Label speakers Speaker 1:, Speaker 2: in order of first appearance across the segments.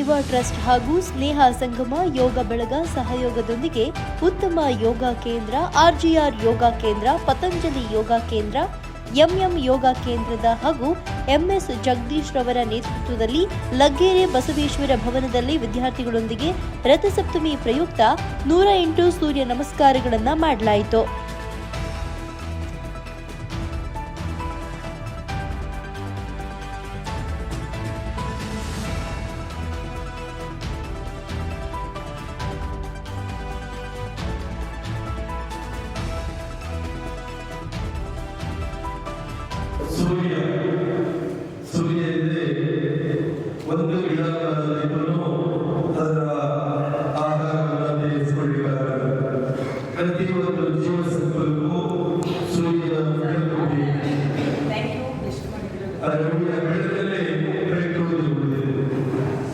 Speaker 1: ಸೇವಾ ಟ್ರಸ್ಟ್ ಹಾಗೂ ಸ್ನೇಹ ಸಂಗಮ ಯೋಗ ಬೆಳಗ ಸಹಯೋಗದೊಂದಿಗೆ ಉತ್ತಮ ಯೋಗ ಕೇಂದ್ರ, ಆರ್ಜಿಆರ್ ಯೋಗ ಕೇಂದ್ರ, ಪತಂಜಲಿ ಯೋಗ ಕೇಂದ್ರ, ಎಂಎಂ ಯೋಗ ಕೇಂದ್ರದ ಹಾಗೂ ಎಂಎಸ್ ಜಗದೀಶ್ ರವರ ನೇತೃತ್ವದಲ್ಲಿ ಲಗ್ಗೆರೆ ಬಸವೇಶ್ವರ ಭವನದಲ್ಲಿ ವಿದ್ಯಾರ್ಥಿಗಳೊಂದಿಗೆ ರಥಸಪ್ತಮಿ ಪ್ರಯುಕ್ತ 108 ಸೂರ್ಯ ನಮಸ್ಕಾರಗಳನ್ನು ಮಾಡಲಾಯಿತು.
Speaker 2: ಸೂರ್ಯ ಎಂದರೆ ಒಂದು ಗಿಡವನ್ನು ಅದರ ಆಹಾರವನ್ನು ಬೇಯಿಸಿಕೊಳ್ಳಬೇಕಾಗುತ್ತದೆ. ಪ್ರತಿಯೊಂದು ಜೀವಸತ್ವಕ್ಕೂ ಸೂರ್ಯನ ಬೆಳಕಲ್ಲೇ ಪ್ರಯುಕ್ತವಾಗುತ್ತದೆ.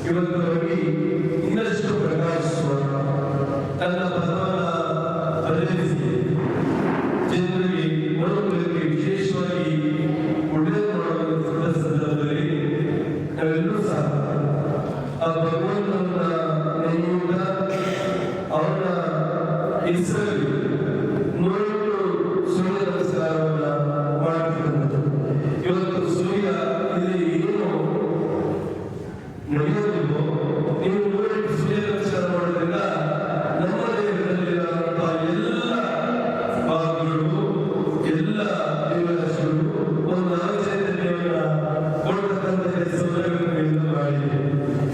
Speaker 2: ಇವತ್ತು ರವಿ ಇನ್ನಷ್ಟು ಪ್ರಕಾಶಿಸುವ ತನ್ನ ಪದವನ್ನು ಬದಲಿಸಿ ಜನರಿಗೆ ಮನೋಬಲಕ್ಕೆ ವಿಶೇಷವಾಗಿ ಸಂದರ್ಭದಲ್ಲಿ ನಾವೆಲ್ಲರೂ ಸಹ ಆ ಭಗವಂತನ ನೆನೆಯುವುದ ಅವನ ಹೆಸರಲ್ಲಿ 108 ಸೂರ್ಯ ನಮಸ್ಕಾರವನ್ನು ಮಾಡುತ್ತಿರುವುದು. ಇವತ್ತು ಸೂರ್ಯ ಇಲ್ಲಿ ಏನು ನಡೆಯೋದಿಲ್ವೋ, ನೀವು 108 ಸೂರ್ಯ ನಮಸ್ಕಾರ ಮಾಡೋದ್ರಿಂದ ನಮ್ಮ ದೇಹದಲ್ಲಿರುವಂತಹ ಎಲ್ಲ ಭಾಗಗಳು, ಎಲ್ಲ ಜೀವರಾಶಿಗಳು ಒಂದು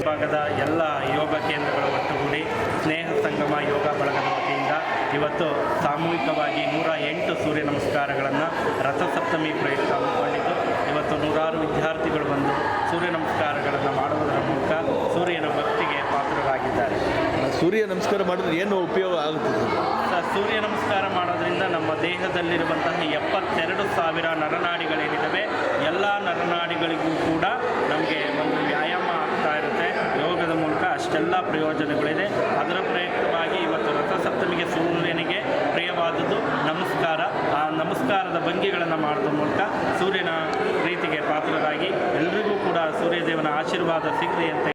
Speaker 3: ಭಾಗದ ಎಲ್ಲ ಯೋಗ ಕೇಂದ್ರಗಳ ಒಟ್ಟುಗೂಡಿ ಸ್ನೇಹ ಸಂಗಮ ಯೋಗ ಬಳಗದ ವತಿಯಿಂದ ಇವತ್ತು ಸಾಮೂಹಿಕವಾಗಿ 108 ಸೂರ್ಯ ನಮಸ್ಕಾರಗಳನ್ನು ರಥಸಪ್ತಮಿ ಪ್ರಯುಕ್ತ ಹಮ್ಮಿಕೊಂಡಿದ್ದು, ಇವತ್ತು ನೂರಾರು ವಿದ್ಯಾರ್ಥಿಗಳು ಬಂದು ಸೂರ್ಯ ನಮಸ್ಕಾರಗಳನ್ನು ಮಾಡುವುದರ ಮೂಲಕ ಸೂರ್ಯನ ಭಕ್ತಿಗೆ ಪಾತ್ರರಾಗಿದ್ದಾರೆ.
Speaker 4: ಸೂರ್ಯ ನಮಸ್ಕಾರ ಮಾಡಿದ್ರೆ ಏನು ಉಪಯೋಗ ಆಗುತ್ತದೆ?
Speaker 3: ಸೂರ್ಯ ನಮಸ್ಕಾರ ಮಾಡೋದ್ರಿಂದ ನಮ್ಮ ದೇಹದಲ್ಲಿರುವಂತಹ 72,000 ನರನಾಡಿಗಳೇನಿದ್ದಾವೆ, ಎಲ್ಲ ನರನಾಡಿಗಳಿಗೂ ಕೂಡ ನಮಗೆ ಒಂದು ವ್ಯಾಯಾಮ ಆಗ್ತಾ ಇರುತ್ತೆ. ಯೋಗದ ಮೂಲಕ ಅಷ್ಟೆಲ್ಲ ಪ್ರಯೋಜನಗಳಿದೆ. ಅದರ ಪ್ರಯುಕ್ತವಾಗಿ ಇವತ್ತು ರಥಸಪ್ತಮಿಗೆ ಸೂರ್ಯನಿಗೆ ಪ್ರಿಯವಾದದ್ದು ನಮಸ್ಕಾರ. ಆ ನಮಸ್ಕಾರದ ಭಂಗಿಗಳನ್ನು ಮಾಡೋದ್ರ ಮೂಲಕ ಸೂರ್ಯನ ಪ್ರೀತಿಗೆ ಪಾತ್ರರಾಗಿ ಎಲ್ರಿಗೂ ಕೂಡ ಸೂರ್ಯದೇವನ ಆಶೀರ್ವಾದ ಸಿಗಲಿ ಅಂತ